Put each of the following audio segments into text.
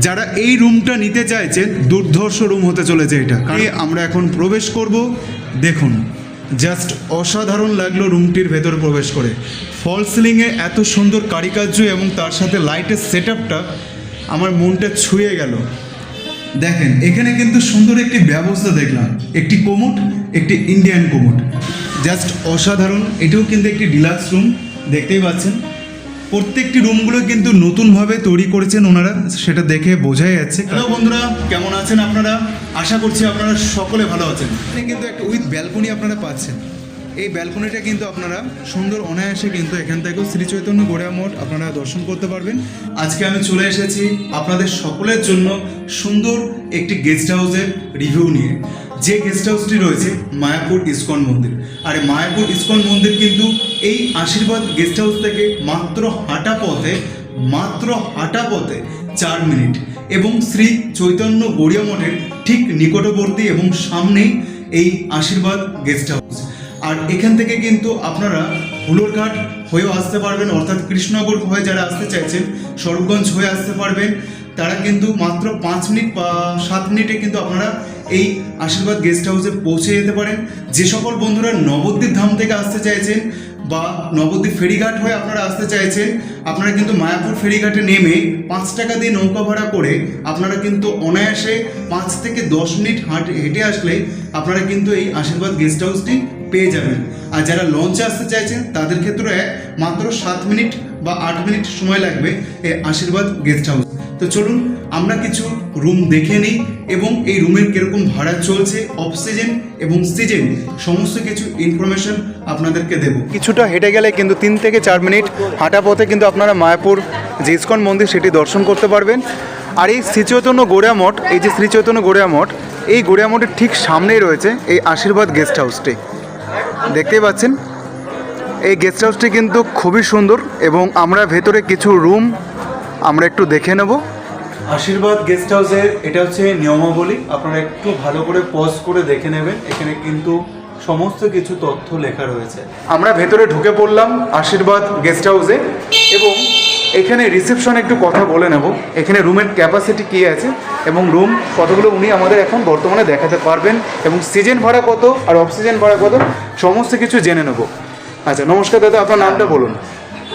যারা এই রুমটা নিতে চাইছেন দুর্ধর্ষ রুম হতে চলেছে এটা। আমরা এখন প্রবেশ করব। দেখুন জাস্ট অসাধারণ লাগলো রুমটির ভেতরে প্রবেশ করে। ফল সিলিংয়ে এত সুন্দর কারুকার্য এবং তার সাথে লাইটের সেট আপটা আমার মনটা ছুঁয়ে গেল। দেখেন এখানে কিন্তু সুন্দর একটি ব্যবস্থা দেখলাম, একটি কোমোড, একটি ইন্ডিয়ান কোমোড, জাস্ট অসাধারণ। এটাও কিন্তু একটি ডিলাক্স রুম, দেখতেই পাচ্ছেন। প্রত্যেকটি রুমগুলো কিন্তু নতুনভাবে তৈরি করেছেন ওনারা, সেটা দেখে বোঝাই যাচ্ছে। হ্যালো বন্ধুরা, কেমন আছেন আপনারা? আশা করছি আপনারা সকলে ভালো আছেন। এখানে কিন্তু একটা উইথ ব্যালকনি আপনারা পাচ্ছেন। এই ব্যালকনিটা কিন্তু আপনারা সুন্দর অনায়াসে কিন্তু এখান থেকেও শ্রী চৈতন্য গড়িয়া মঠ আপনারা দর্শন করতে পারবেন। আজকে আমি চলে এসেছি আপনাদের সকলের জন্য সুন্দর একটি গেস্ট হাউসের রিভিউ নিয়ে। যে গেস্ট হাউসটি রয়েছে মায়াপুর ইস্কন মন্দির। আর মায়াপুর ইস্কন মন্দির কিন্তু এই আশীর্বাদ গেস্ট হাউস থেকে মাত্র হাঁটা পথে 4 মিনিট, এবং শ্রী চৈতন্য গড়িয়া মঠের ঠিক নিকটবর্তী এবং সামনেই এই আশীর্বাদ গেস্ট হাউস। আর এখান থেকে কিন্তু আপনারা হুলোরঘাট হয়েও আসতে পারবেন, অর্থাৎ কৃষ্ণনগর হয়ে যারা আসতে চাইছেন স্বরূপগঞ্জ হয়ে আসতে পারবেন। তারা কিন্তু মাত্র 5 মিনিট বা 7 মিনিটে কিন্তু আপনারা এই আশীর্বাদ গেস্ট হাউসে পৌঁছে যেতে পারেন। যে সকল বন্ধুরা নবদ্বীপ ধাম থেকে আসতে চাইছেন বা নবদ্বীপ ফেরিঘাট হয়ে আপনারা আসতে চাইছেন, আপনারা কিন্তু মায়াপুর ফেরিঘাটে নেমে 5 টাকা দিয়ে নৌকা ভাড়া করে আপনারা কিন্তু অনায়াসে 5 থেকে 10 মিনিট হেঁটে আসলে আপনারা কিন্তু এই আশীর্বাদ গেস্ট হাউসটি পেয়ে যাবেন। আর যারা লঞ্চে আসতে চাইছেন তাদের ক্ষেত্রে মাত্র 7 মিনিট বা 8 মিনিট সময় লাগবে এই আশীর্বাদ গেস্ট হাউস। তো চলুন আমরা কিছু রুম দেখে নিই এবং এই রুমের কীরকম ভাড়া চলছে, অক্সিজেন এবং সিজন সমস্ত কিছু ইনফরমেশন আপনাদেরকে দেব। কিছুটা হেঁটে গেলে কিন্তু 3 থেকে 4 মিনিট হাঁটা পথে কিন্তু আপনারা মায়াপুর যে ইস্কন মন্দির সেটি দর্শন করতে পারবেন। আর এই শ্রী চৈতন্য গড়িয়া মঠ, এই যে শ্রী চৈতন্য গড়িয়া মঠ, এই গড়িয়া মঠের ঠিক সামনেই রয়েছে এই আশীর্বাদ গেস্ট হাউসটি। দেখতেই পাচ্ছেন এই গেস্ট হাউসটি কিন্তু খুবই সুন্দর, এবং আমরা ভেতরে কিছু রুম আমরা একটু দেখে নেব। আশীর্বাদ গেস্ট হাউসের এটা হচ্ছে নিয়মাবলী, আপনারা একটু ভালো করে পজ করে দেখে নেবেন। এখানে কিন্তু সমস্ত কিছু তথ্য লেখা রয়েছে। আমরা ভেতরে ঢুকে পড়লাম আশীর্বাদ গেস্ট হাউসে, এবং এখানে রিসেপশনে একটু কথা বলে নেব। এখানে রুমের ক্যাপাসিটি কী আছে এবং রুম কতগুলো উনি আমাদের এখন বর্তমানে দেখাতে পারবেন, এবং সিজন ভাড়া কত আর অক্সিজেন ভাড়া কত সমস্ত কিছু জেনে নেব। আচ্ছা, নমস্কার দাদা, আপনার নামটা বলুন।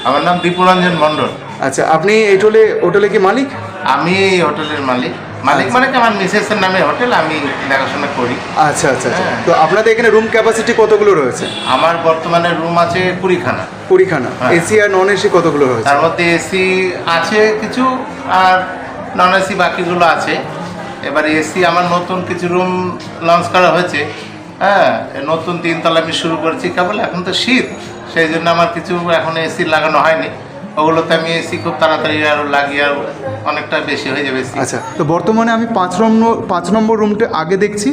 আমার নাম দীপরঞ্জন মণ্ডল। আচ্ছা, আপনি এই হোটেলে কি মালিক? আমি এই হোটেলের মালিক মানে কি আমার মিসেসের নামে হোটেল, আমি দেখাশোনা করি। আচ্ছা আচ্ছা, তো আপনাদের এখানে রুম ক্যাপাসিটি কতগুলো রয়েছে? আমার বর্তমানে রুম আছে 20খানা। 20খানা। এসি আর নন এসি কতগুলো রয়েছে? তার মধ্যে এসি আছে কিছু আর নন এসি বাকিগুলো আছে। এবারে এসি আমার নতুন কিছু রুম লঞ্চ করা হয়েছে। হ্যাঁ, নতুন 3 তলা আমি শুরু করেছি কেবল। এখন তো শীত, সেই জন্য আমার কিছু এখন এসি লাগানো হয়নি। ওগুলোতে আমি এসি খুব তাড়াতাড়ি আরও লাগিয়ে আর অনেকটা বেশি হয়ে যাবে এসি। আচ্ছা, তো বর্তমানে আমি 5 নম্বর রুমটা আগে দেখছি।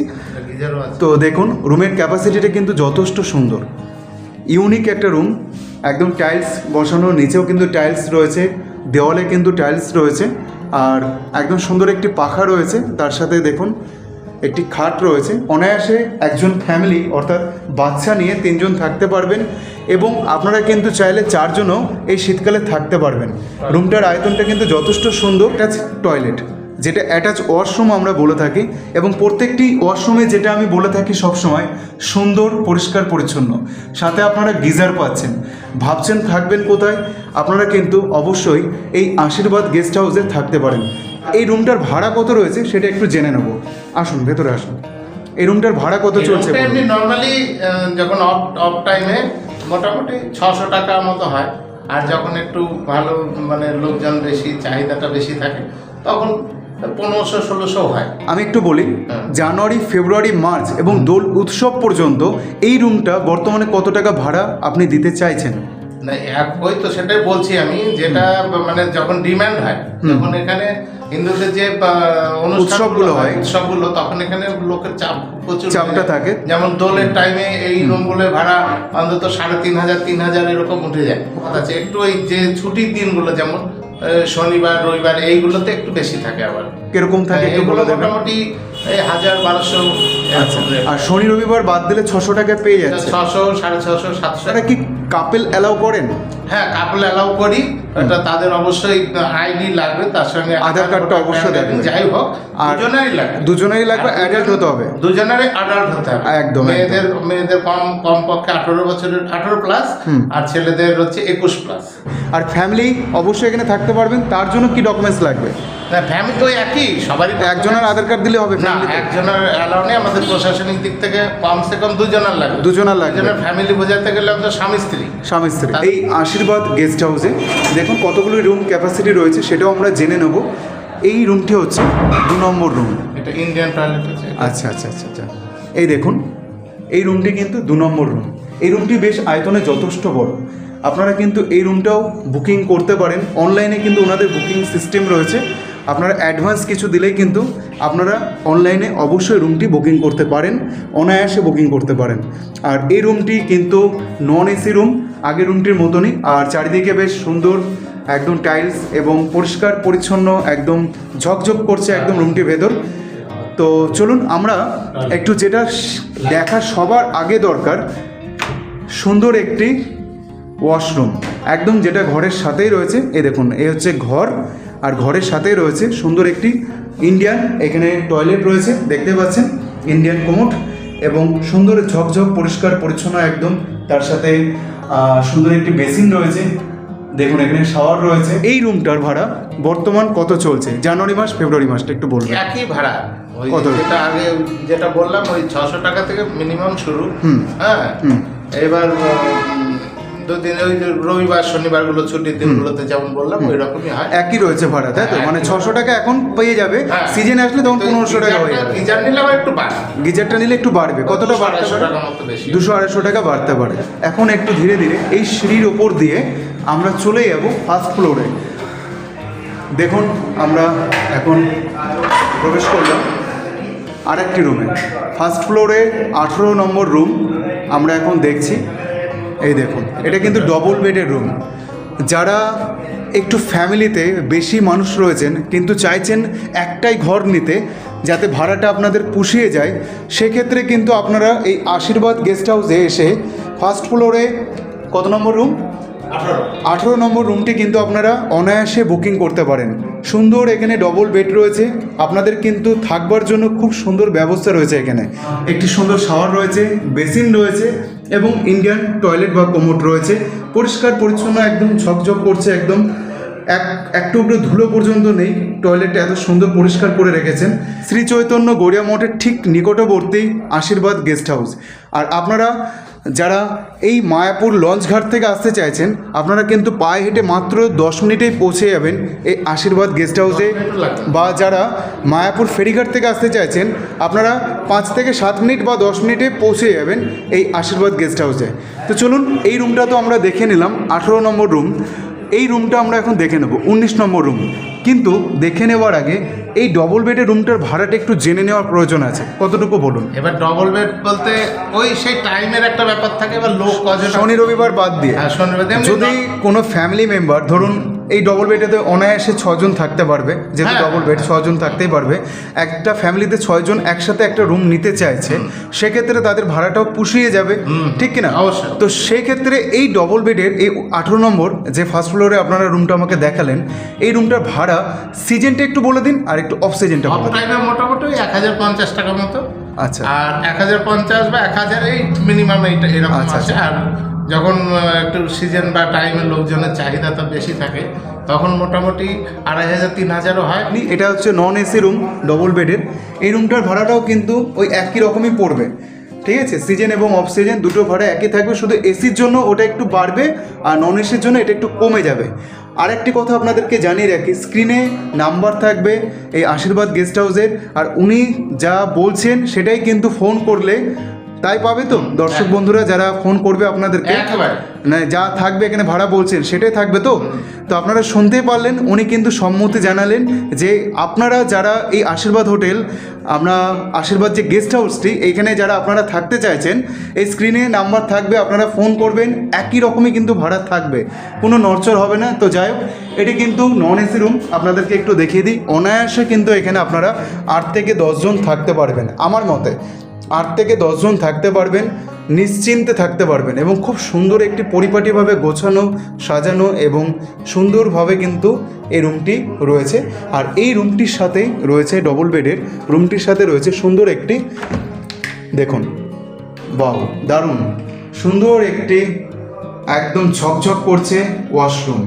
তো দেখুন রুমের ক্যাপাসিটিটা কিন্তু যথেষ্ট সুন্দর, ইউনিক একটা রুম। একদম টাইলস বসানো, নিচেও কিন্তু টাইলস রয়েছে, দেওয়ালে কিন্তু টাইলস রয়েছে, আর একদম সুন্দর একটি পাখা রয়েছে। তার সাথে দেখুন একটি খাট রয়েছে। অনায়াসে একজন ফ্যামিলি অর্থাৎ বাচ্চা নিয়ে 3 জন থাকতে পারবেন, এবং আপনারা কিন্তু চাইলে 4 জনও এই শীতকালে থাকতে পারবেন। রুমটার আয়তনটা কিন্তু যথেষ্ট সুন্দর। অ্যাটাচ টয়লেট, যেটা অ্যাটাচ ওয়াশরুম আমরা বলে থাকি, এবং প্রত্যেকটি ওয়াশরুমে যেটা আমি বলে থাকি সবসময় সুন্দর পরিষ্কার পরিচ্ছন্ন। সাথে আপনারা গিজার পাচ্ছেন। ভাবছেন থাকবেন কোথায়? আপনারা কিন্তু অবশ্যই এই আশীর্বাদ গেস্ট হাউসে থাকতে পারেন। এই রুমটার ভাড়া কত রয়েছে সেটা একটু জেনে নেব। আসুন ভেতরে আসুন। এই রুমটার ভাড়া কত চলছে? এমনি নর্মালি যখন অফ টাইমে মোটামুটি 600 টাকা মতো হয়, আর যখন একটু ভালো মানে লোকজন বেশি, চাহিদাটা বেশি থাকে, তখন 1500-1600 হয়। আমি একটু বলি, জানুয়ারি, ফেব্রুয়ারি, মার্চ এবং দোল উৎসব পর্যন্ত এই রুমটা বর্তমানে কত টাকা ভাড়া আপনি দিতে চাইছেন? না, ওই তো সেটাই বলছি আমি, যেটা মানে যখন ডিমান্ড হয়, যখন এখানে হিন্দুদের যে উৎসবগুলো হয়, তখন এখানে লোকের চাপ প্রচুর, চাপটা থাকে। যেমন দোলের টাইমে এই রুমগুলোর ভাড়া অন্তত 3500, 3000 এরকম উঠে যায়। আচ্ছা, একটু এই যে ছুটির দিনগুলো যেমন শনিবার, রবিবার, এইগুলোতে একটু বেশি থাকে। আবার কিরকম থাকে একটু বলে দেবেন? মোটামুটি 1000-1200। আর শনি রবিবার বাদ দিলে 600 টাকা পেয়ে যাচ্ছে। 600, 650, 700। এটা কি কাপেল অ্যালাউ করেন? হ্যাঁ, কাপল অ্যালাউ করি। এটা তাদের অবশ্যই আইডি লাগবে, তার সঙ্গে আধার কার্ডটা অবশ্যই লাগবে। যাই হোক, আর দুজনেরই লাগবে, অ্যাডাল্ট হতে হবে। দুজনেরই অ্যাডাল্ট হতে হবে। একদম। মেয়েদের কমপক্ষে 18 বছরের 18 প্লাস, আর ছেলেদের হচ্ছে 21 প্লাস। আর ফ্যামিলি অবশ্যই এখানে থাকতে পারবেন, তার জন্য কি ডকুমেন্টস লাগবে? না, ফ্যামিলি তো একই, সবারই একজনের আধার কার্ড দিলে হবে? না, একজনের অ্যালাউ নেই। আমাদের প্রশাসনিক দিক থেকে কমসে কম দুজনের লাগবে। দুজনের লাগবে। দুজনের ফ্যামিলি বোঝাতে গেলে আমাদের স্বামী স্ত্রী। এই আশীর্বাদ গেস্ট হাউসে দেখুন কতগুলো রুম ক্যাপাসিটি রয়েছে, সেটাও আমরা জেনে নেব। এই রুমটি হচ্ছে 2 নম্বর রুম। এটা ইন্ডিয়ান টয়লেট আছে। আচ্ছা। এই দেখুন, এই রুমটি কিন্তু 2 নম্বর রুম। এই রুমটি বেশ আয়তনে যথেষ্ট বড়। আপনারা কিন্তু এই রুমটাও বুকিং করতে পারেন। অনলাইনে কিন্তু ওনাদের বুকিং সিস্টেম রয়েছে। আপনারা অ্যাডভান্স কিছু দিলেই কিন্তু আপনারা অনলাইনে অবশ্যই রুমটি বুকিং করতে পারেন, অনায়াসে বুকিং করতে পারেন। আর এই রুমটি কিন্তু নন এসি রুম, আগের রুমটির মতনই। আর চারিদিকে বেশ সুন্দর একদম টাইলস এবং পরিষ্কার পরিচ্ছন্ন, একদম ঝকঝক করছে একদম রুমটি ভেতর। তো চলুন আমরা একটু যেটা দেখা সবার আগে দরকার, সুন্দর একটি ওয়াশরুম, একদম যেটা ঘরের সাথেই রয়েছে। এই দেখুন, এই হচ্ছে ঘর, আর ঘরের সাথেই রয়েছে সুন্দর একটি ইন্ডিয়ান এখানে টয়লেট রয়েছে, দেখতে পাচ্ছেন ইন্ডিয়ান কোমোড, এবং সুন্দর ঝকঝক পরিষ্কার পরিচ্ছন্ন একদম। তার সাথে সুন্দর একটি বেসিন রয়েছে, দেখুন এখানে শাওয়ার রয়েছে। এই রুমটার ভাড়া বর্তমান কত চলছে? জানুয়ারি মাস, ফেব্রুয়ারি মাসটা একটু বলুন। একই ভাড়া, কত? যেটা আগে যেটা বললাম, ওই 600 টাকা থেকে মিনিমাম শুরু। হ্যাঁ, এবার দুদিন ওই রবিবার শনিবারগুলো ছুটির দিনগুলোতে যেমন বললাম ওই রকমই হয়। একই রয়েছে ভাড়া, তাই তো? মানে 600 টাকা এখন পেয়ে যাবে, সিজন আসলে তখন 1500 টাকা হয়ে যাবে। গিজার নিলে আবার একটু বাড়বে, গিজারটা নিলে একটু বাড়বে। কতটা বাড়তে পারে? 200-250 টাকা বাড়তে পারে। এখন একটু ধীরে ধীরে এই সিঁড়ির ওপর দিয়ে আমরা চলে যাব ফার্স্ট ফ্লোরে। দেখুন আমরা এখন প্রবেশ করলাম আরেকটি রুমে। ফার্স্ট ফ্লোরে 18 নম্বর রুম আমরা এখন দেখছি। এই দেখুন, এটা কিন্তু ডবল বেডের রুম। যারা একটু ফ্যামিলিতে বেশি মানুষ রয়েছেন কিন্তু চাইছেন একটাই ঘর নিতে যাতে ভাড়াটা আপনাদের পুষিয়ে যায়, সেক্ষেত্রে কিন্তু আপনারা এই আশীর্বাদ গেস্ট হাউসে এসে ফার্স্ট ফ্লোরে কত নম্বর রুম? 18 নম্বর রুমটি কিন্তু আপনারা অনায়াসে বুকিং করতে পারেন। সুন্দর এখানে ডবল বেড রয়েছে, আপনাদের কিন্তু থাকবার জন্য খুব সুন্দর ব্যবস্থা রয়েছে। এখানে একটি সুন্দর শাওয়ার রয়েছে, বেসিন রয়েছে এবং ইন্ডিয়ান টয়লেট বা কোমোড রয়েছে। পরিষ্কার পরিচ্ছন্ন, একদম ঝকঝক করছে, একদম একটু উপরে ধুলো পর্যন্ত নেই। টয়লেটটা এত সুন্দর পরিষ্কার করে রেখেছেন। শ্রী চৈতন্য গড়িয়া মঠের ঠিক নিকটবর্তী আশীর্বাদ গেস্ট হাউস। আর আপনারা যারা এই মায়াপুর লঞ্চঘাট থেকে আসতে চাইছেন, আপনারা কিন্তু পায়ে হেঁটে মাত্র 10 মিনিটেই পৌঁছে যাবেন এই আশীর্বাদ গেস্ট হাউসে। বা যারা মায়াপুর ফেরিঘাট থেকে আসতে চাইছেন, আপনারা 5 থেকে 7 মিনিট বা 10 মিনিটে পৌঁছে যাবেন এই আশীর্বাদ গেস্ট হাউসে। তো চলুন, এই রুমটা তো আমরা দেখে নিলাম, 18 নম্বর রুম। এই রুমটা আমরা এখন দেখে নেব, 19 নম্বর রুম। কিন্তু দেখে নেওয়ার আগে এই ডবল বেডের রুমটার ভাড়াটা একটু জেনে নেওয়ার প্রয়োজন আছে। কতটুকু বলুন। এবার ডবল বেড বলতে ওই সেই টাইমের একটা ব্যাপার থাকে, এবার লোক কজন, শনি রবিবার বাদ দিয়ে। যদি কোনো ফ্যামিলি মেম্বার ধরুন এই ডবল বেডেতে অনায়াসে 6 জন থাকতে পারবে, যেহেতু ডবল বেড 6 জন থাকতেই পারবে। একটা ফ্যামিলিতে 6 জন একসাথে একটা রুম নিতে চাইছে, সেক্ষেত্রে তাদের ভাড়াটাও পুষিয়ে যাবে, ঠিক কিনা? অবশ্যই। তো সেক্ষেত্রে এই ডবল বেডের এই 18 নম্বর যে ফার্স্ট ফ্লোরে আপনারা রুমটা আমাকে দেখালেন, এই রুমটার ভাড়া সিজনটা একটু বলে দিন আর একটু অফ সিজনটা বলে দিন। মোটামুটি 1050 টাকা মতো। আচ্ছা। আর 1050 বা 1000 এই মিনিমাম এইটা এরকম আছে। আর যখন একটু সিজন বা টাইমের লোকজনের চাহিদা তো বেশি থাকে, তখন মোটামুটি 2500-3000ও হয়। এটা হচ্ছে নন এসি রুম ডবল বেডের। এই রুমটার ভাড়াটাও কিন্তু ওই একই রকমই পড়বে, ঠিক আছে? সিজন এবং অফ সিজন দুটো ভাড়া একই থাকবে, শুধু এসির জন্য ওটা একটু বাড়বে আর নন এসির জন্য এটা একটু কমে যাবে। আরেকটি কথা আপনাদেরকে জানিয়ে রাখি, স্ক্রিনে নাম্বার থাকবে এই আশীর্বাদ গেস্ট হাউসের, আর উনি যা বলছেন সেটাই কিন্তু ফোন করলে তাই পাবে। তো দর্শক বন্ধুরা যারা ফোন করবে আপনাদেরকে, না যা থাকবে এখানে ভাড়া বলছেন সেটাই থাকবে। তো আপনারা শুনতেই পারলেন, উনি কিন্তু সম্মতি জানালেন যে আপনারা যারা এই আশীর্বাদ হোটেল, আমরা আশীর্বাদ যে গেস্ট হাউসটি, এইখানে যারা আপনারা থাকতে চাইছেন, এই স্ক্রিনে নাম্বার থাকবে, আপনারা ফোন করবেন, একই রকমই কিন্তু ভাড়া থাকবে, কোনো নড়চড় হবে না। তো যাই হোক, এটি কিন্তু নন এসি রুম। আপনাদেরকে একটু দেখিয়ে দিই, অনায়াসে কিন্তু এখানে আপনারা 8 থেকে 10 জন থাকতে পারবেন আমার মতে। 8 থেকে 10 জন থাকতে পারবেন, নিশ্চিন্তে থাকতে পারবেন এবং খুব সুন্দর একটি পরিপাটিভাবে গোছানো, সাজানো এবং সুন্দরভাবে কিন্তু এই রুমটি রয়েছে। আর এই রুমটির সাথেই রয়েছে ডবল বেডের রুমটির সাথে রয়েছে সুন্দর একটি, দেখুন বাহ দারুণ সুন্দর একটি একদম ঝকঝক করছে ওয়াশরুম।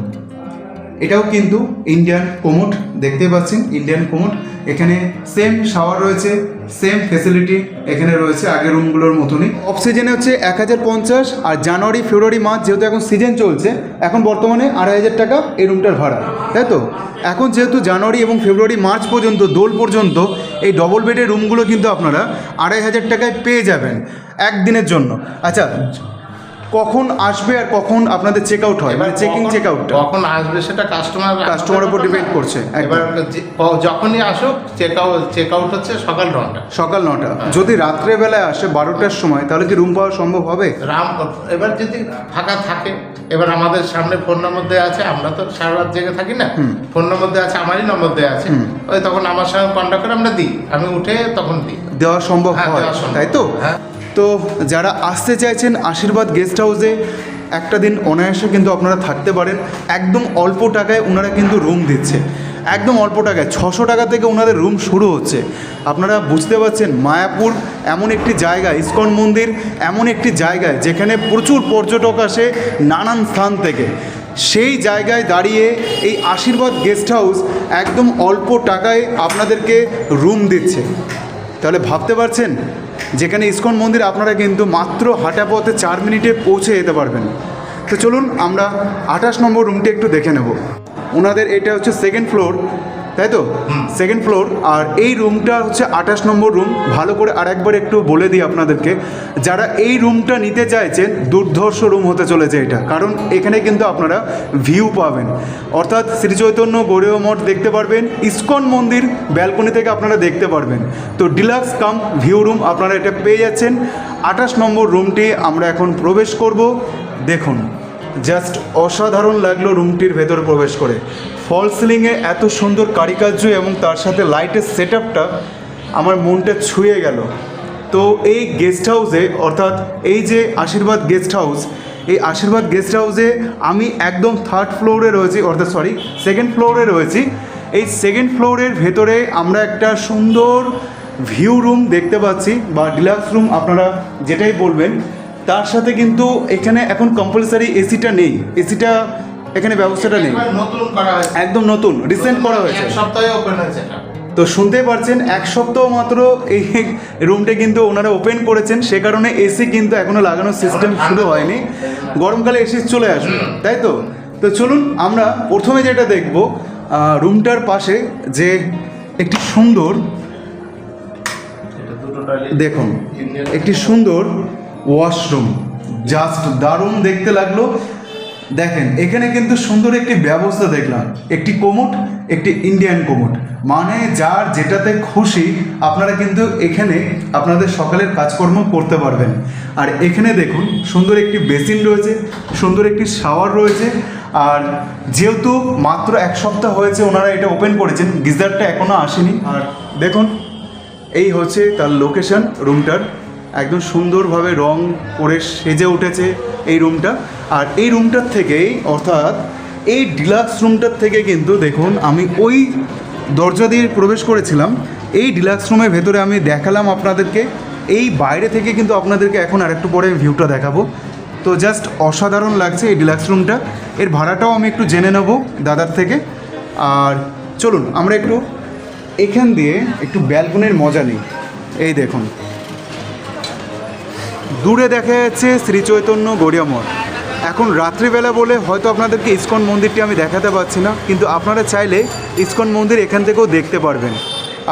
এটাও কিন্তু ইন্ডিয়ান কোমোড, দেখতে পাচ্ছেন ইন্ডিয়ান কোমোড। এখানে সেম শাওয়ার রয়েছে, সেম ফেসিলিটি এখানে রয়েছে আগের রুমগুলোর মতনই। অফ সিজনে হচ্ছে 1050, আর জানুয়ারি ফেব্রুয়ারি মার্চ যেহেতু এখন সিজন চলছে, এখন বর্তমানে 2500 টাকা এই রুমটার ভাড়া, তাই তো? এখন যেহেতু জানুয়ারি এবং ফেব্রুয়ারি মার্চ পর্যন্ত, দোল পর্যন্ত এই ডবল বেডের রুমগুলো কিন্তু আপনারা 2500 টাকায় পেয়ে যাবেন একদিনের জন্য। আচ্ছা, কখন আসবে আর কখন আপনাদের চেক আউট হয়, মানে চেকিং চেক আউটটা কখন আসবে সেটা কাস্টমারের উপর ডিপেন্ড করছে। এবার যখনই আসুক চেক আউট হচ্ছে সকাল 9টা। সকাল 9টা। যদি রাত্রেবেলায় আসে 12টার সময়, তাহলে কি রুম পাওয়া সম্ভব হবে? এবার যদি ফাঁকা থাকে, এবার আমাদের সামনে ফোন নম্বর দেওয়া আছে, আমরা তো সারা রাত জেগে থাকি না, ফোন নম্বর দেওয়া আছে, আমারই নম্বর দেওয়া আছে, ওই তখন আমার সঙ্গে কন্ট্যাক্ট করে আমরা দিই, আমি উঠে তখন দিই, দেওয়া সম্ভব হয়, তাই তো? হ্যাঁ। তো যারা আসতে চাইছেন আশীর্বাদ গেস্ট হাউসে একটা দিন অনায়াসে কিন্তু আপনারা থাকতে পারেন। একদম অল্প টাকায় ওনারা কিন্তু রুম দিচ্ছে, একদম অল্প টাকায় 600 টাকা থেকে ওনাদের রুম শুরু হচ্ছে। আপনারা বুঝতে পারছেন, মায়াপুর এমন একটি জায়গা, ইসকন মন্দির এমন একটি জায়গায় যেখানে প্রচুর পর্যটক আসে নানান স্থান থেকে। সেই জায়গায় দাঁড়িয়ে এই আশীর্বাদ গেস্ট হাউস একদম অল্প টাকায় আপনাদেরকে রুম দিচ্ছে। তাহলে ভাবতে পারছেন, যেখানে ইসকন মন্দির আপনারা কিন্তু মাত্র হাঁটা পথে 4 মিনিটে পৌঁছে যেতে পারবেন। তো চলুন আমরা 28 নম্বর রুমটি একটু দেখে নেব। ওনাদের এটা হচ্ছে 2nd ফ্লোর, তাই তো? 2nd floor. আর এই রুমটা হচ্ছে 28 নম্বর রুম। ভালো করে আরেকবার একটু বলে দিই আপনাদেরকে, যারা এই রুমটা নিতে চাইছেন, দুর্ধর্ষ রুম হতে চলেছে এটা, কারণ এখানে কিন্তু আপনারা ভিউ পাবেন, অর্থাৎ শ্রী চৈতন্য গৌড়ীয় মঠ দেখতে পারবেন, ইসকন মন্দির ব্যালকনি থেকে আপনারা দেখতে পারবেন। তো ডিলাক্স কাম ভিউ রুম আপনারা এটা পেয়ে যাচ্ছেন। 28 নম্বর রুমটি আমরা এখন প্রবেশ করব। দেখুন, জাস্ট অসাধারণ লাগলো রুমটির ভেতরে প্রবেশ করে। ফল সিলিংয়ে এত সুন্দর কারুকার্য এবং তার সাথে লাইটের সেট আপটা আমার মনটা ছুঁয়ে গেল। তো এই গেস্ট হাউসে, অর্থাৎ এই যে আশীর্বাদ গেস্ট হাউস, এই আশীর্বাদ গেস্ট হাউসে আমি একদম 3rd ফ্লোরে রয়েছি, অর্থাৎ 2nd ফ্লোরে রয়েছি। এই 2nd ফ্লোরের ভেতরে আমরা একটা সুন্দর ভিউ রুম দেখতে পাচ্ছি, বা ডিলাক্স রুম আপনারা যেটাই বলবেন। তার সাথে কিন্তু এখানে এখন কম্পালসারি এসিটা নেই, এসিটা এখানে ব্যবস্থাটা নেই, নতুন করা হয়েছে, একদম নতুন রিসেন্ট করা হয়েছে, এক সপ্তাহে ওপেন হয়েছে। তো শুনতে পারছেন 1 সপ্তাহ মাত্র এই রুমটা কিন্তু ওনারা ওপেন করেছেন, সে কারণে এসি কিন্তু এখনও লাগানোর সিস্টেম শুরু হয়নি। গরমকালে এসি চলে আসবে, তাই তো? তো চলুন আমরা প্রথমে যেটা দেখব, রুমটার পাশে যে একটি সুন্দর, দেখুন একটি সুন্দর ওয়াশরুম, জাস্ট দারুণ দেখতে লাগলো। দেখেন এখানে কিন্তু সুন্দর একটি ব্যবস্থা দেখলাম, একটি কোমোড, একটি ইন্ডিয়ান কোমোড, মানে যার যেটাতে খুশি আপনারা কিন্তু এখানে আপনাদের সকালের কাজকর্ম করতে পারবেন। আর এখানে দেখুন সুন্দর একটি বেসিন রয়েছে, সুন্দর একটি শাওয়ার রয়েছে। আর যেহেতু মাত্র 1 সপ্তাহ হয়েছে ওনারা এটা ওপেন করেছেন, গিজারটা এখনও আসেনি। আর দেখুন এই হচ্ছে তার লোকেশন রুমটার, একদম সুন্দরভাবে রং করে সেজে উঠেছে এই রুমটা। আর এই রুমটার থেকেই, অর্থাৎ এই ডিলাক্স রুমটার থেকে কিন্তু দেখুন আমি ওই দরজা দিয়ে প্রবেশ করেছিলাম, এই ডিলাক্স রুমের ভেতরে আমি দেখালাম আপনাদেরকে। এই বাইরে থেকে কিন্তু আপনাদেরকে এখন আরেকটু পরে ভিউটা দেখাবো। তো জাস্ট অসাধারণ লাগছে এই ডিলাক্স রুমটা। এর ভাড়াটাও আমি একটু জেনে নেব দাদার থেকে। আর চলুন আমরা একটু এখান দিয়ে একটু ব্যালকনির মজা নিই। এই দেখুন দূরে দেখা যাচ্ছে শ্রী চৈতন্য গৌড়ীয় মঠ। এখন রাত্রিবেলা বলে হয়তো আপনাদেরকে ইসকন মন্দিরটি আমি দেখাতে পারছি না, কিন্তু আপনারা চাইলে ইসকন মন্দির এখান থেকেও দেখতে পারবেন।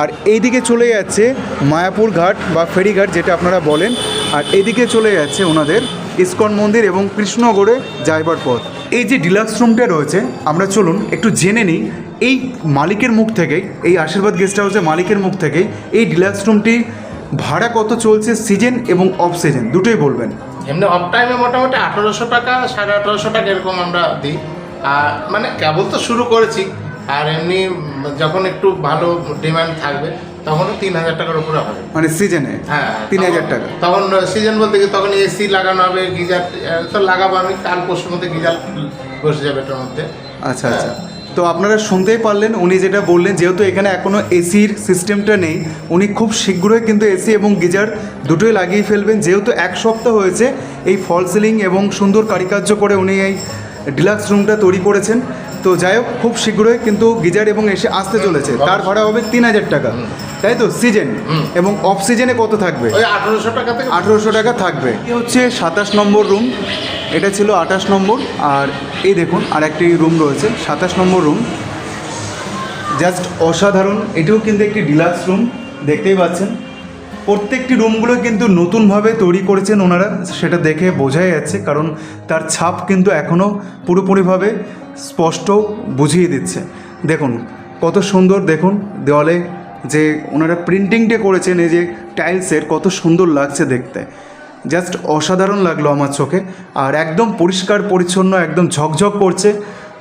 আর এইদিকে চলে যাচ্ছে মায়াপুর ঘাট বা ফেরিঘাট যেটা আপনারা বলেন, আর এদিকে চলে যাচ্ছে ওনাদের ইসকন মন্দির এবং কৃষ্ণগড়ে যাইবার পথ। এই যে ডিলাক্স রুমটা রয়েছে, আমরা চলুন একটু জেনে নিই এই মালিকের মুখ থেকেই, এই আশীর্বাদ গেস্ট হাউসের মালিকের মুখ থেকেই এই ডিলাক্স রুমটি ভাড়া কত চলছে, সিজন এবং অফ সিজন দুটোই বলবেন। এমনি অফ টাইমে মোটামুটি 1800 টাকা, 1850 টাকা এরকম আমরা দিই। আর মানে কেবল তো শুরু করেছি, আর এমনি যখন একটু ভালো ডিমান্ড থাকবে তখনও 3,000 টাকার উপরে হবে। মানে সিজনে হ্যাঁ 3,000 টাকা। তখন সিজন বলতে কি তখন এসি লাগানো হবে, গিজার তো লাগাবো আমি, কাল পরশুর মধ্যে গিজার বসে যাবে এটার মধ্যে। আচ্ছা আচ্ছা, তো আপনারা শুনতেই পারলেন উনি যেটা বললেন, যেহেতু এখানে এখনও এসির সিস্টেমটা নেই, উনি খুব শীঘ্রই কিন্তু এসি এবং গিজার দুটোই লাগিয়ে ফেলবেন। যেহেতু 1 সপ্তাহ হয়েছে এই ফল সিলিং এবং সুন্দর কারিকার্য করে উনি এই ডিলাক্স রুমটা তৈরি করেছেন। তো যাই হোক, খুব শীঘ্রই কিন্তু গিজার এবং এসে আসতে চলেছে। তার ভাড়া হবে 3,000 টাকা, তাই তো? সিজন এবং অফ সিজনে কত থাকবে? ওই 1800 টাকা থেকে 1800 টাকা থাকবে। এই হচ্ছে 27 নম্বর রুম, এটা ছিল 28 নম্বর। আর এই দেখুন আর একটি রুম রয়েছে 27 নম্বর রুম, জাস্ট অসাধারণ। এটিও কিন্তু একটি ডিলাক্স রুম, দেখতেই পাচ্ছেন। প্রত্যেকটি রুমগুলো কিন্তু নতুনভাবে তৈরি করেছেন ওনারা, সেটা দেখে বোঝাই যাচ্ছে, কারণ তার ছাপ কিন্তু এখনও পুরোপুরিভাবে স্পষ্ট বুঝিয়ে দিচ্ছে। দেখুন কত সুন্দর, দেখুন দেওয়ালে যে ওনারা প্রিন্টিংটা করেছেন এই যে টাইলসের, কত সুন্দর লাগছে দেখতে, জাস্ট অসাধারণ লাগলো আমার চোখে। আর একদম পরিষ্কার পরিচ্ছন্ন, একদম ঝকঝক করছে।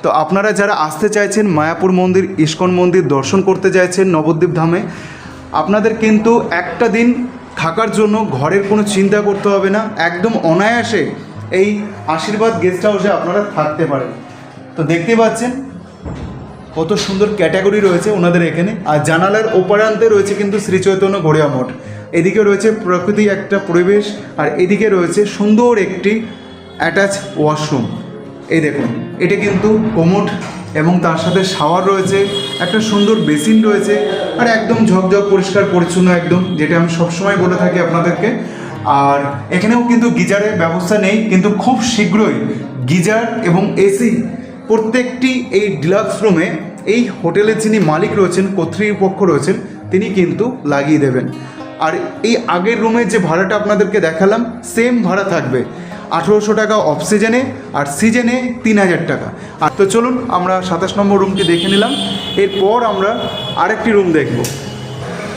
তো আপনারা যারা আসতে চাইছেন মায়াপুর মন্দির, ইস্কন মন্দির দর্শন করতে চাইছেন নবদ্বীপ ধামে, আপনাদের কিন্তু একটা দিন থাকার জন্য ঘরের কোনো চিন্তা করতে হবে না, একদম অনায়াসে এই আশীর্বাদ গেস্ট হাউসে আপনারা থাকতে পারেন। তো দেখতেই পাচ্ছেন কত সুন্দর ক্যাটাগরি রয়েছে ওনাদের এখানে। আর জানালার ওপারান্তে রয়েছে কিন্তু শ্রী চৈতন্য গড়িয়া মঠ, এদিকে রয়েছে প্রকৃতি একটা পরিবেশ, আর এদিকে রয়েছে সুন্দর একটি অ্যাটাচ ওয়াশরুম। এই দেখুন, এটা কিন্তু কোমোড এবং তার সাথে শাওয়ার রয়েছে, একটা সুন্দর বেসিন রয়েছে, আর একদম ঝকঝক পরিষ্কার পরিচ্ছন্ন একদম, যেটা আমি সবসময় বলে থাকি আপনাদেরকে। আর এখানেও কিন্তু গিজারের ব্যবস্থা নেই, কিন্তু খুব শীঘ্রই গিজার এবং এসি প্রত্যেকটি এই ডিলাক্স রুমে এই হোটেলের যিনি মালিক রয়েছেন, কর্তৃপক্ষ রয়েছেন, তিনি কিন্তু লাগিয়ে দেবেন। আর এই আগের রুমের যে ভাড়াটা আপনাদেরকে দেখালাম, সেম ভাড়া থাকবে 1800 টাকা অফ সিজনে, আর সিজনে 3,000 টাকা। আর তো চলুন আমরা 27 নম্বর রুমটি দেখে নিলাম। এরপর আমরা আরেকটি রুম দেখব।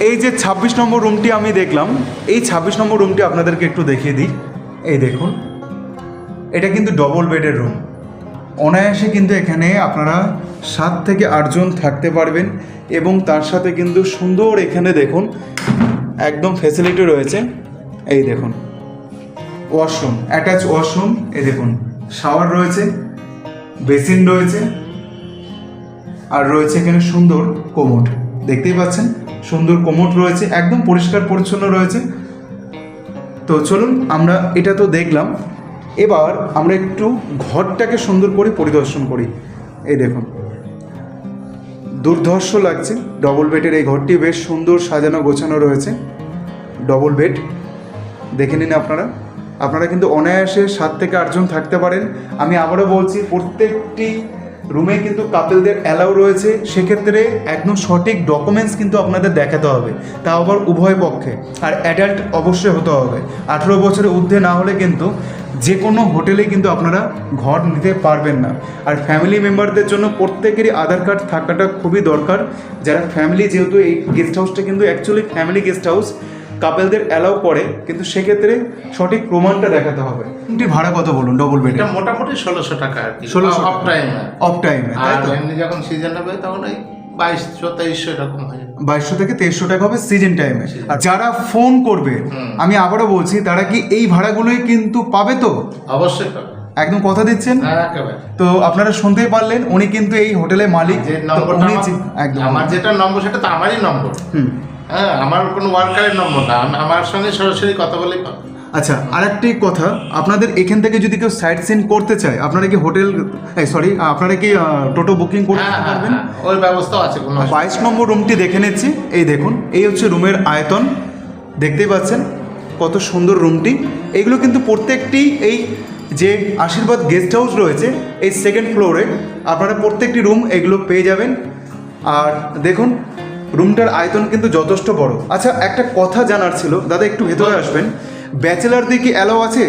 এই যে 26 নম্বর রুমটি আমি দেখলাম, এই 26 নম্বর রুমটি আপনাদেরকে একটু দেখিয়ে দিই। এই দেখুন, এটা কিন্তু ডবল বেডের রুম, অনায়াসে কিন্তু এখানে আপনারা 7 থেকে 8 জন থাকতে পারবেন। এবং তার সাথে কিন্তু সুন্দর এখানে দেখুন একদম ফ্যাসিলিটি রয়েছে। এই দেখুন ওয়াশরুম, অ্যাটাচ ওয়াশরুম, এই দেখুন শাওয়ার রয়েছে, বেসিন রয়েছে, আর রয়েছে এখানে সুন্দর কোমোড, দেখতেই পাচ্ছেন সুন্দর কোমোড রয়েছে, একদম পরিষ্কার পরিচ্ছন্ন রয়েছে। তো চলুন আমরা এটা তো দেখলাম, এবার আমরা একটু ঘরটাকে সুন্দর করে পরিদর্শন করি। এই দেখুন দুর্ধর্ষ লাগছে ডবল বেডের এই ঘরটি, বেশ সুন্দর সাজানো গোছানো রয়েছে। ডবল বেড দেখে নিন আপনারা, আপনারা কিন্তু অনায়াসে 7 থেকে 8 জন থাকতে পারেন। আমি আবারও বলছি, প্রত্যেকটি রুমে কিন্তু কাপেলদের অ্যালাউ রয়েছে। সেক্ষেত্রে একদম সঠিক ডকুমেন্টস কিন্তু আপনাদের দেখাতে হবে, তা আবার উভয় পক্ষে। আর অ্যাডাল্ট অবশ্যই হতে হবে, 18 বছরের ঊর্ধ্বে না হলে কিন্তু যে কোনো হোটেলে কিন্তু আপনারা ঘর নিতে পারবেন না। আর ফ্যামিলি মেম্বারদের জন্য প্রত্যেকেরই আধার কার্ড থাকাটা খুবই দরকার। যারা ফ্যামিলি, যেহেতু এই গেস্ট হাউসটা কিন্তু অ্যাকচুয়ালি ফ্যামিলি গেস্ট হাউস, কাপেলদের অ্যালাউ করে, কিন্তু সেক্ষেত্রে সঠিক প্রমাণটা দেখাতে হবে। এটির ভাড়া কত বলুন ডবল বেড? এটা মোটামুটি 1600 টাকা আর কি, 1600 অফ টাইমে। অফ টাইমে, তাই আর তো? এমনি যখন সিজন হবে তখন ওই 2200-2300 এরকম হয়। 2200 থেকে 2300 টাকা হবে সিজন টাইমে। আর যারা ফোন করবে, আমি আবারও বলছি, তারা কি এই ভাড়াগুলোই কিন্তু পাবে তো? অবশ্যই পাবে, একদম কথা দিচ্ছেন? হ্যাঁ একেবারে। তো আপনারা শুনতেই পারলেন, উনি কিন্তু এই হোটেলের মালিক। যে তো নম্বরটা উনি একদম আমার যেটা নম্বর সেটা তো আমারই নম্বর। হ্যাঁ, আমার কোনো ওয়ার্কারের নম্বর না, আমার সঙ্গে সরাসরি কথা বলেই পাবো। আচ্ছা, আরেকটি কথা, আপনাদের এখান থেকে যদি কেউ সাইট সিন করতে চায়, আপনারা কি হোটেল আপনারা কি টোটো বুকিং করতে পারবেন? ওই ব্যবস্থাও আছে। 22 নম্বর রুমটি দেখে নিচ্ছি। এই দেখুন, এই হচ্ছে রুমের আয়তন, দেখতেই পাচ্ছেন কত সুন্দর রুমটি। এগুলো কিন্তু প্রত্যেকটি এই যে আশীর্বাদ গেস্ট হাউস রয়েছে এই 2nd ফ্লোরে, আপনারা প্রত্যেকটি রুম এগুলো পেয়ে যাবেন। আর দেখুন রুমটার আয়তন কিন্তু যথেষ্ট বড়। আচ্ছা, একটা কথা জানার ছিল দাদা, একটু ভেতরে আসবেন। ব্যাচেলারদের কি অ্যালাউ আছে?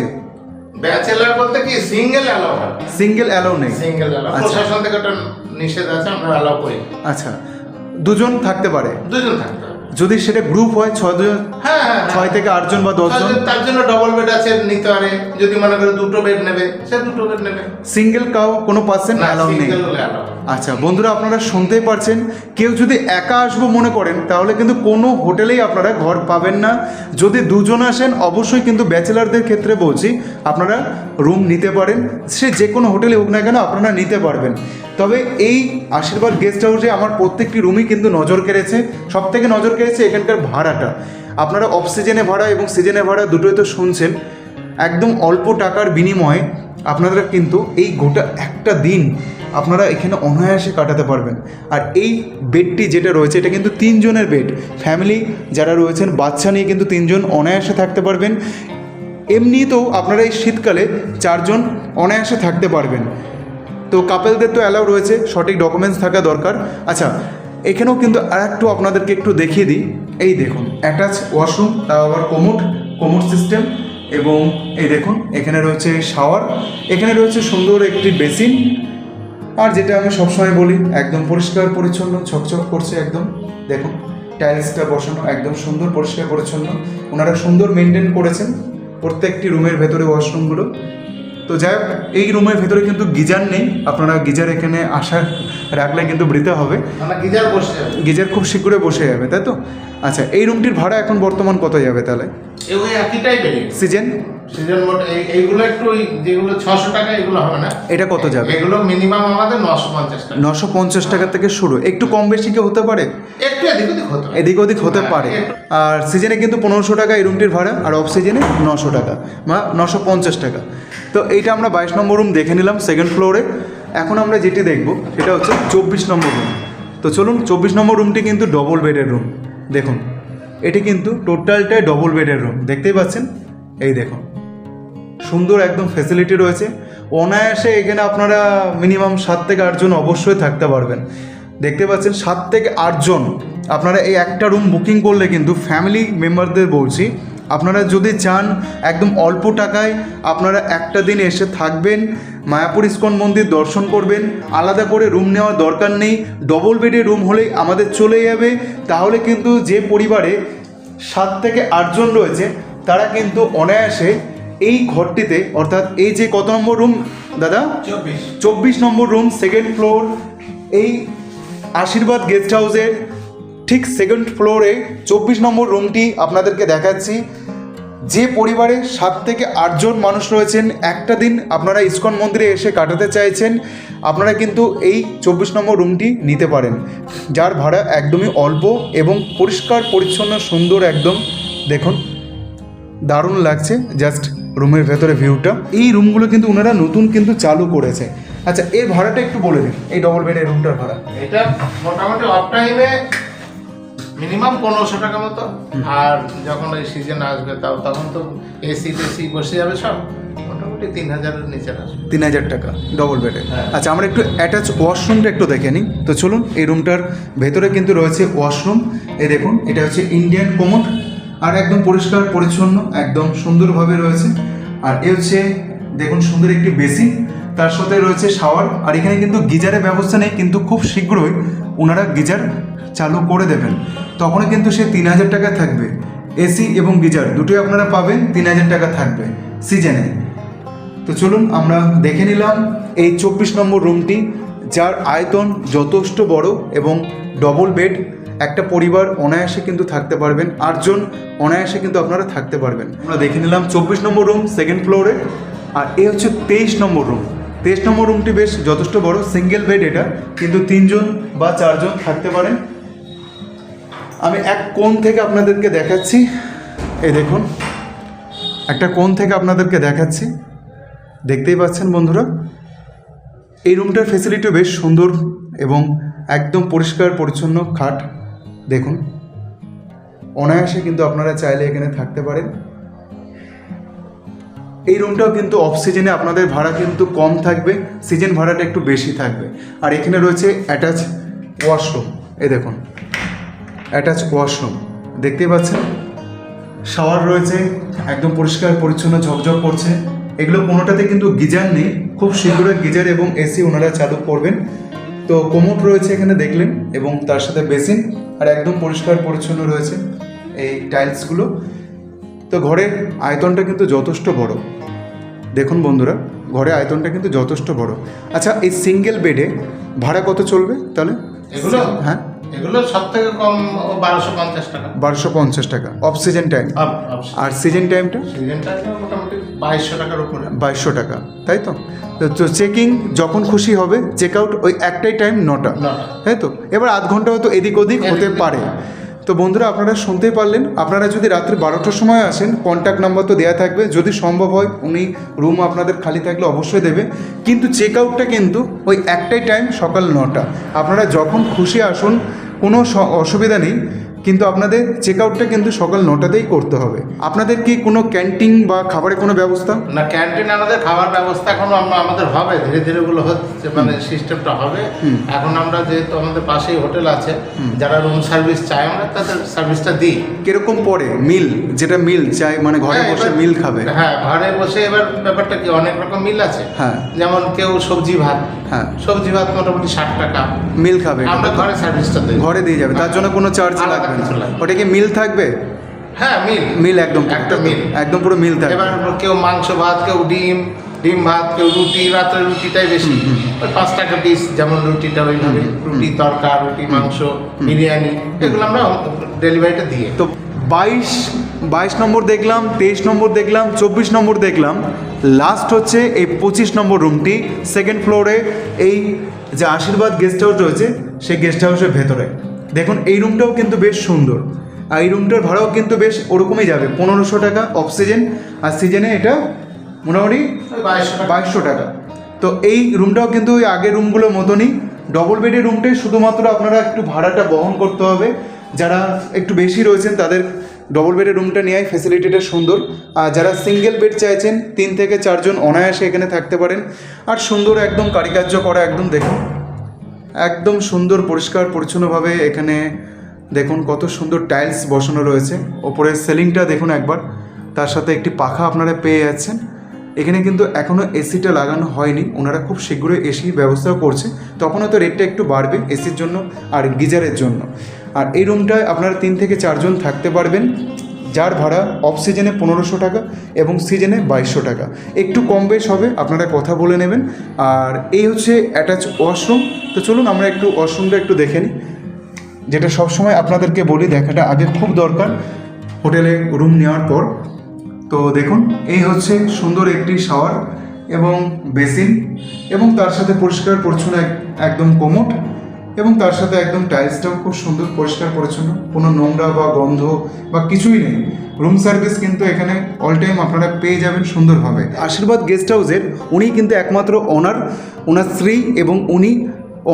ব্যাচেলার বলতে কি সিঙ্গেল অ্যালাউ হয়? সিঙ্গেল অ্যালাউ নেই। সিঙ্গেল অ্যালাউ প্রশাসন থেকে একটা নিষেধ আছে, আমরা অ্যালাউ করি। আচ্ছা, 2 জন থাকতে পারে? 2 জন থাকতে হবে। যদি সেটা গ্রুপ হয় 6 হ্যাঁ 6 থেকে 8 জন বা 10 জন, তার জন্য ডবল বেড আছে নিতে পারে। যদি মনে করে দুটো বেড নেবে সে দুটো বেড নেবে। সিঙ্গেল কাউ কোনো পার্সেন্ট না, অ্যালাউ নেই। single allow। আচ্ছা বন্ধুরা, আপনারা শুনতেই পারছেন, কেউ যদি একা আসবো মনে করেন তাহলে কিন্তু কোনো হোটেলেই আপনারা ঘর পাবেন না। যদি দুজন আসেন অবশ্যই কিন্তু ব্যাচেলারদের ক্ষেত্রে বলছি আপনারা রুম নিতে পারেন, সে যে কোনো হোটেলে হোক না কেন আপনারা নিতে পারবেন। তবে এই আশীর্বাদ গেস্ট হাউসে আমার প্রত্যেকটি রুমই কিন্তু নজর কেড়েছে। সব থেকে নজর কেড়েছে এখানকার ভাড়াটা। আপনারা অফ সিজনে ভাড়া এবং সিজনে ভাড়া দুটোই তো শুনছেন। একদম অল্প টাকার বিনিময়ে আপনারা কিন্তু এই গোটা একটা দিন আপনারা এখানে অনায়াসে কাটাতে পারবেন। আর এই বেডটি যেটা রয়েছে এটা কিন্তু 3 জনের বেড। ফ্যামিলি যারা রয়েছেন বাচ্চা নিয়ে কিন্তু 3 জন অনায়াসে থাকতে পারবেন। এমনিতেও আপনারা এই শীতকালে 4 জন অনায়াসে থাকতে পারবেন। তো কাপেলদের তো অ্যালাউ রয়েছে, সঠিক ডকুমেন্টস থাকা দরকার। আচ্ছা, এখানেও কিন্তু আর একটু আপনাদেরকে একটু দেখিয়ে দিই। এই দেখুন অ্যাটাচ ওয়াশরুম, তাও আবার কোমোড সিস্টেম, এবং এই দেখুন এখানে রয়েছে শাওয়ার, এখানে রয়েছে সুন্দর একটি বেসিন। আর যেটা আমি সবসময় বলি, একদম পরিষ্কার পরিচ্ছন্ন ঝকঝক করছে একদম। দেখুন টাইলসটা বসানো একদম সুন্দর পরিষ্কার পরিচ্ছন্ন, ওনারা সুন্দর মেনটেন করেছেন প্রত্যেকটি রুমের ভেতরে ওয়াশরুমগুলো। তো যাই হোক, এই রুমের ভেতরে কিন্তু গিজার নেই, আপনারা গিজার এখানে রাখলে কিন্তু বৃথা হবে। গিজার বসে যাবে, গিজার খুব শীঘ্রই বসে যাবে, তাই তো? আচ্ছা, এই রুমটির ভাড়া এখন বর্তমান কত যাবে তাহলে? ওই একই টাইপেরই সিজন মোট এইগুলো একটু যেগুলো 600 টাকা এগুলো হবে না। এটা কত যাবে? এগুলো মিনিমাম আমাদের 950 টাকা। 950 টাকা থেকে শুরু, একটু কম বেশি কি হতে পারে? একটু এদিক ওদিক হতে পারে। আর সিজনে কিন্তু 1500 টাকা এই রুমটির ভাড়া, আর অফ সিজনে 900 টাকা বা 950 টাকা। তো এইটা আমরা 22 নম্বর রুম দেখে নিলাম সেকেন্ড ফ্লোরে। এখন আমরা যেটি দেখব সেটা হচ্ছে 24 নম্বর রুম। তো চলুন, 24 নম্বর রুমটি কিন্তু ডবল বেডের রুম। দেখুন এটি কিন্তু টোটালটাই ডবল বেডের রুম, দেখতেই পাচ্ছেন। এই দেখুন সুন্দর একদম ফ্যাসিলিটি রয়েছে। অনায়াসে এখানে আপনারা মিনিমাম 7 থেকে 8 জন অবশ্যই থাকতে পারবেন। দেখতে পাচ্ছেন 7 থেকে 8 জন আপনারা এই একটা রুম বুকিং করলে কিন্তু ফ্যামিলি মেম্বারদের বলছি, আপনারা যদি চান একদম অল্প টাকায় আপনারা একটা দিন এসে থাকবেন, মায়াপুর ইস্কন মন্দির দর্শন করবেন, আলাদা করে রুম নেওয়ার দরকার নেই। ডবল বেডের রুম হলেই আমাদের চলে যাবে। তাহলে কিন্তু যে পরিবারে 7 থেকে 8 জন রয়েছে তারা কিন্তু অনায়াসে এই ঘরটিতে, অর্থাৎ এই যে কত নম্বর রুম দাদা? 24 নম্বর রুম, সেকেন্ড ফ্লোর। এই আশীর্বাদ গেস্ট হাউসের ঠিক সেকেন্ড ফ্লোরে 24 নম্বর রুমটি আপনাদেরকে দেখাচ্ছি। যে পরিবারে 7 থেকে 8 জন মানুষ রয়েছেন, একটা দিন আপনারা ইস্কন মন্দিরে এসে কাটাতে চাইছেন, আপনারা কিন্তু এই 24 নম্বর রুমটি নিতে পারেন, যার ভাড়া একদমই অল্প এবং পরিষ্কার পরিচ্ছন্ন সুন্দর একদম। দেখুন দারুণ লাগছে জাস্ট রুমের ভেতরে ভিউটা। এই রুমগুলো কিন্তু ওনারা নতুন কিন্তু চালু করেছে। আচ্ছা, এর ভাড়াটা একটু বলে দিন, এই ডবল বেডের রুমটার ভাড়া। এটা মোটামুটি অফ টাইমে মিনিমাম 1500 টাকা মতো, আর যখন ওই সিজন আসবে তখন তো এসি টেসি বসে যাবে সব, মোটামুটি 3000-এর নিচে আসবে। 3000 টাকা ডবল বেডে। হ্যাঁ। আচ্ছা, আমরা একটু অ্যাটাচ ওয়াশরুমটা একটু দেখে নিই। তো চলুন, এই রুমটার ভেতরে কিন্তু রয়েছে ওয়াশরুম। এই দেখুন এটা হচ্ছে ইন্ডিয়ান কোমোড, আর একদম পরিষ্কার পরিচ্ছন্ন একদম সুন্দরভাবে রয়েছে। আর এ হচ্ছে দেখুন সুন্দর একটি বেসিন, তার সাথে রয়েছে শাওয়ার। আর এখানে কিন্তু গিজারের ব্যবস্থা নেই, কিন্তু খুব শীঘ্রই ওনারা গিজার চালু করে দেবেন, তখনই কিন্তু সে 3000 টাকা থাকবে। এসি এবং গিজার দুটোই আপনারা পাবেন, 3000 টাকা থাকবে সিজনে। তো চলুন আমরা দেখে নিলাম এই 24 নম্বর রুমটি, যার আয়তন যথেষ্ট বড় এবং ডবল বেড। একটা পরিবার অনায়াসে কিন্তু থাকতে পারবেন, 8 জন অনায়াসে কিন্তু আপনারা থাকতে পারবেন। আমরা দেখে নিলাম 24 নম্বর রুম সেকেন্ড ফ্লোরে। আর এই হচ্ছে 23 নম্বর রুম। 23 নম্বর রুমটি বেশ যথেষ্ট বড়, সিঙ্গেল বেড এটা, কিন্তু 3 জন বা 4 জন থাকতে পারেন। আমি এক কোণ থেকে আপনাদেরকে দেখাচ্ছি। এই দেখুন একটা কোণ থেকে আপনাদেরকে দেখাচ্ছি, দেখতেই পাচ্ছেন বন্ধুরা। এই রুমটার ফেসিলিটিও বেশ সুন্দর এবং একদম পরিষ্কার পরিচ্ছন্ন খাট। দেখুন অনায়াসে কিন্তু আপনারা চাইলে এখানে থাকতে পারেন। এই রুমটাও কিন্তু অফ সিজনে আপনাদের ভাড়া কিন্তু কম থাকবে, সিজন ভাড়াটা একটু বেশি থাকবে। আর এখানে রয়েছে অ্যাটাচ ওয়াশরুম। এই দেখুন অ্যাটাচ ওয়াশরুম দেখতেই পাচ্ছেন, শাওয়ার রয়েছে একদম পরিষ্কার পরিচ্ছন্ন ঝকঝক করছে। এগুলো কোনোটাতে কিন্তু গিজার নেই, খুব শীঘ্রই গিজার এবং এসি ওনারা চালু করবেন। তো তো কোমোড রয়েছে এখানে দেখলেন, এবং তার সাথে বেসিন, আর একদম পরিষ্কার পরিচ্ছন্ন রয়েছে এই টাইলসগুলো। তো ঘরের আয়তনটা কিন্তু যথেষ্ট বড়, দেখুন বন্ধুরা, ঘরের আয়তনটা কিন্তু যথেষ্ট বড়। আচ্ছা, এই সিঙ্গেল বেডে ভাড়া কত চলবে তাহলে? এগুলো হ্যাঁ, এগুলো সব থেকে কম 1250 টাকা। 1250 টাকা অফ সিজন টাইম। আর সিজন টাইমটা? সিজনটা মোটামুটি 2200 টাকার উপরে। 2200 টাকা, তাই তো? তো চেকিং যখন খুশি হবে, চেক আউট ওই একটাই টাইম 9টা, তাই তো? এবার আধ ঘন্টা হয়তো এদিক ওদিক হতে পারে। তো বন্ধুরা, আপনারা শুনতেই পারলেন, আপনারা যদি রাত্রে 12টার সময় আসেন, কন্ট্যাক্ট নাম্বার তো দেওয়া থাকবে, যদি সম্ভব হয় উনি রুম আপনাদের খালি থাকলে অবশ্যই দেবে, কিন্তু চেক আউটটা কিন্তু ওই একটাই টাইম, সকাল 9টা। আপনারা যখন খুশি আসুন, কোনো অসুবিধা নেই, কিন্তু আপনাদের চেক আউটটা কিন্তু সকাল 9টাতেই করতে হবে। আপনাদের কি কোনো ক্যান্টিন বা খাবারের কোনো ব্যবস্থা? না, ক্যান্টিন আমাদের খাবার ব্যবস্থা এখনো আমাদের হবে, ধীরে ধীরে ওগুলো হচ্ছে, মানে সিস্টেমটা হবে। এখন আমরা যেহেতু আমাদের পাশেই হোটেল আছে, যারা রুম সার্ভিস চায় আমরা তাদের সার্ভিসটা দিই। কিরকম পড়ে মিল, যেটা মিল চাই মানে ঘরে বসে মিল খাবে? হ্যাঁ, ঘরে বসে। এবার ব্যাপারটা কি, অনেক রকম মিল আছে। হ্যাঁ, যেমন কেউ সবজি ভাত, হ্যাঁ, সবজি ভাত মোটামুটি 60 টাকা মিল খাবে, আমরা ঘরে সার্ভিসটা দিই, ঘরে দিয়ে যাবে, তার জন্য কোনো চার্জ লাগবে না। ওটা কি মিল থাকবে? হ্যাঁ, মিল মিল একদম একটা মিল, একদম পুরো মিল থাকবে। এবার কেউ মাংস ভাত, কেউ ডিম ভাত, কেউ রুটি, রাত্রে রুটিটাই বেশি, ওই 5 টাকা পিস, যেমন রুটিটা ওইভাবে, রুটি তরকা, রুটি মাংস, বিরিয়ানি, এগুলো আমরা ডেলিভারিটা দিয়ে। তো 22 নম্বর দেখলাম, 23 নম্বর দেখলাম, 24 নম্বর দেখলাম, লাস্ট হচ্ছে এই 25 নম্বর রুমটি, সেকেন্ড ফ্লোরে এই যে আশীর্বাদ গেস্ট হাউস রয়েছে, সেই গেস্ট হাউসের ভেতরে দেখুন, এই রুমটাও কিন্তু বেশ সুন্দর, আর এই রুমটার ভাড়াও কিন্তু বেশ ওরকমই যাবে, 1500 টাকা অফ সিজন, আর সিজনে এটা মোটামুটি 2200 টাকা। তো এই রুমটাও কিন্তু ওই আগের রুমগুলোর মতনই, ডবল বেডের রুমটাই শুধুমাত্র আপনারা একটু ভাড়াটা বহন করতে হবে। যারা একটু বেশি রয়েছেন তাদের ডবল বেডের রুমটা নেওয়াই ফ্যাসিলিটিটা সুন্দর, আর যারা সিঙ্গেল বেড চাইছেন 3 থেকে 4 জন অনায়াসে এখানে থাকতে পারেন। আর সুন্দর একদম কারুকার্য করা, একদম দেখুন, একদম সুন্দর পরিষ্কার পরিচ্ছন্নভাবে এখানে দেখুন কত সুন্দর টাইলস বসানো রয়েছে। ওপরের সিলিংটা দেখুন একবার, তার সাথে একটি পাখা আপনারা পেয়ে যাচ্ছেন। এখানে কিন্তু এখনও এসিটা লাগানো হয়নি, ওনারা খুব শীঘ্রই এসি ব্যবস্থাও করছে, তখন হয়তো রেটটা একটু বাড়বে এসির জন্য আর গিজারের জন্য। আর এই রুমটায় আপনারা 3 থেকে 4 জন থাকতে পারবেন, যার ভাড়া অফ সিজনে 1500 টাকা এবং সিজনে 2200 টাকা, একটু কম বেশ হবে, আপনারা কথা বলে নেবেন। আর এই হচ্ছে অ্যাটাচ ওয়াশরুম। তো চলুন আমরা একটু ওয়াশরুমটা একটু দেখে নিই, যেটা সবসময় আপনাদেরকে বলি দেখাটা আগে খুব দরকার হোটেলে রুম নেওয়ার পর। তো দেখুন, এই হচ্ছে সুন্দর একটি শাওয়ার এবং বেসিন, এবং তার সাথে পরিষ্কার পরিচ্ছন্ন একদম কোমোড, এবং তার সাথে একদম টাইলসটাও খুব সুন্দর পরিষ্কার পরিচ্ছন্ন, কোনো নোংরা বা গন্ধ বা কিছুই নেই। রুম সার্ভিস কিন্তু এখানে অল টাইম আপনারা পেয়ে যাবেন সুন্দরভাবে। আশীর্বাদ গেস্ট হাউসের উনি কিন্তু একমাত্র ওনার, ওনার স্ত্রী এবং উনি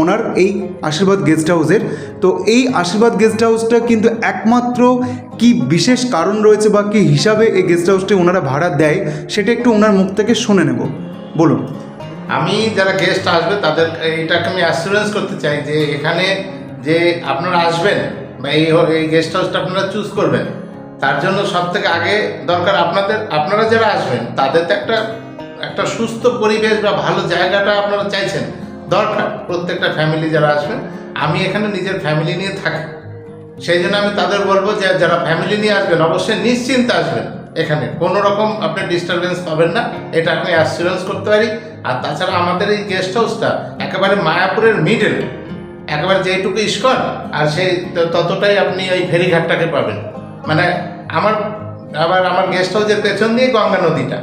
ওনার এই আশীর্বাদ গেস্ট হাউসের। তো এই আশীর্বাদ গেস্ট হাউসটা কিন্তু একমাত্র কি বিশেষ কারণ রয়েছে বা কী হিসাবে এই গেস্ট হাউসটি ওনারা ভাড়া দেয়, সেটা একটু ওনার মুখ থেকে শুনে নেব। বলুন। আমি যারা গেস্ট আসবে তাদের এইটাকে আমি অ্যাসুরেন্স করতে চাই যে এখানে যে আপনারা আসবেন বা এই গেস্ট হাউসটা আপনারা চুজ করবেন, তার জন্য সব থেকে আগে দরকার আপনারা যারা আসবেন তাদের তো একটা সুস্থ পরিবেশ বা ভালো জায়গাটা আপনারা চাইছেন, দরকার প্রত্যেকটা ফ্যামিলি যারা আসবেন। আমি এখানে নিজের ফ্যামিলি নিয়ে থাকি, সেই জন্য আমি তাদের বলবো যে যারা ফ্যামিলি নিয়ে আসবেন অবশ্যই নিশ্চিন্তে আসবেন, এখানে কোনো রকম আপনি ডিস্টারবেন্স পাবেন না, এটা আপনি অ্যাসুরেন্স করতে পারি। আর তাছাড়া আমাদের এই গেস্ট হাউসটা একেবারে মায়াপুরের মিডল, একেবারে যেইটুকু ইস্কন আর সেই ততটাই আপনি ওই ফেরিঘাটটাকে পাবেন, মানে আমার গেস্ট হাউসের পেছন দিয়ে গঙ্গা নদীটা।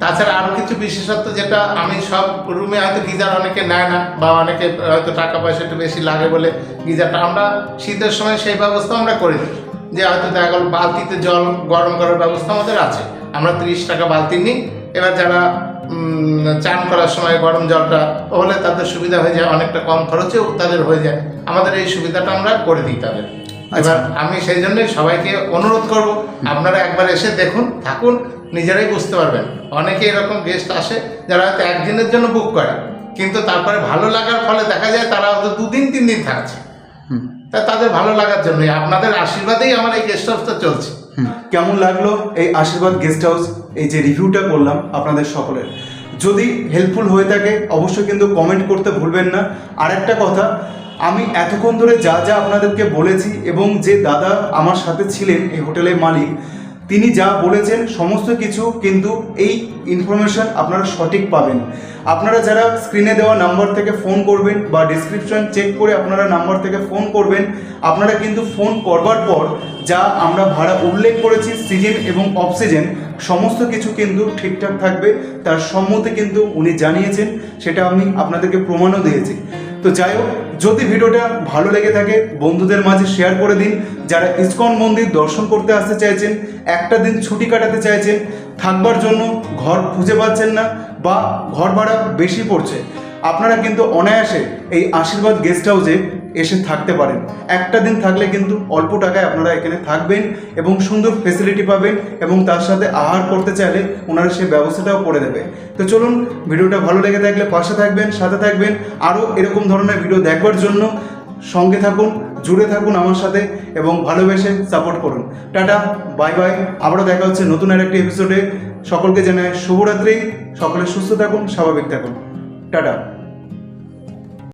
তাছাড়া আরও কিছু বিশেষত্ব, যেটা আমি সব রুমে হয়তো গিজার অনেকে নেয় না বা অনেকে হয়তো টাকা পয়সা একটু বেশি লাগে বলে গিজারটা, আমরা শীতের সময় সেই ব্যবস্থা আমরা করে দিই, যে হয়তো দেখা গেল বালতিতে জল গরম করার ব্যবস্থা আমাদের আছে, আমরা 30 টাকা বালতি নিই। এবার যারা চান করার সময় গরম জলটা হলে তাদের সুবিধা হয়ে যায়, অনেকটা কম খরচেও তাদের হয়ে যায়, আমাদের এই সুবিধাটা আমরা করে দিই তাদের। এবার আমি সেই জন্যই সবাইকে অনুরোধ করব, আপনারা একবার এসে দেখুন, থাকুন, নিজেরাই বুঝতে পারবেন। অনেকে এরকম গেস্ট আসে যারা হয়তো একদিনের জন্য বুক করে, কিন্তু তারপরে ভালো লাগার ফলে দেখা যায় তারা হয়তো 2 দিন 3 দিন থাকছে, তা তাদের ভালো লাগার জন্যই আপনাদের আশীর্বাদেই আমার এই গেস্ট হাউসটা চলছে। কেমন লাগলো এই আশীর্বাদ গেস্ট হাউস, এই যে রিভিউটা করলাম আপনাদের সকলের, যদি হেল্পফুল হয়ে থাকে অবশ্যই কিন্তু কমেন্ট করতে ভুলবেন না। আর একটা কথা, আমি এতক্ষণ ধরে যা যা আপনাদেরকে বলেছি এবং যে দাদা আমার সাথে ছিলেন এই হোটেলের মালিক, তিনি যা বলেছেন সমস্ত কিছু কিন্তু এই ইনফরমেশন আপনারা সঠিক পাবেন। আপনারা যারা স্ক্রিনে দেওয়া নাম্বার থেকে ফোন করবেন বা ডিসক্রিপশন চেক করে আপনারা নাম্বার থেকে ফোন করবেন, আপনারা কিন্তু ফোন করবার পর যা আমরা ভাড়া উল্লেখ করেছি সিজন এবং অফ সিজন সমস্ত কিছু কিন্তু ঠিকঠাক থাকবে, তার সম্মতি কিন্তু উনি জানিয়েছেন, সেটা আমি আপনাদেরকে প্রমাণও দিয়েছি। তো যাই হোক, যদি ভিডিওটা ভালো লেগে থাকে বন্ধুদের মাঝে শেয়ার করে দিন। যারা ইসকন মন্দির দর্শন করতে আসতে চাইছেন, একটা দিন ছুটি কাটাতে চাইছেন, থাকবার জন্য ঘর খুঁজে পাচ্ছেন না বা ঘর ভাড়া বেশি পড়ছে, আপনারা কিন্তু অনায়াসে এই আশীর্বাদ গেস্ট হাউসে এসে থাকতে পারেন। একটা দিন থাকলে কিন্তু অল্প টাকায় আপনারা এখানে থাকবেন এবং সুন্দর ফেসিলিটি পাবেন, এবং তার সাথে আহার করতে চাইলে ওনারা সেই ব্যবস্থাটাও করে দেবে। তো চলুন, ভিডিওটা ভালো লেগে থাকলে পাশে থাকবেন, সাথে থাকবেন। আরও এরকম ধরনের ভিডিও দেখবার জন্য সঙ্গে থাকুন, জুড়ে থাকুন আমার সাথে এবং ভালোবেসে সাপোর্ট করুন। টাটা, বাই বাই, আবারও দেখা হচ্ছে নতুন আরেকটি এপিসোডে। সকলকে জানাই শুভরাত্রি, সকলে সুস্থ থাকুন, স্বাভাবিক থাকুন। টাটা।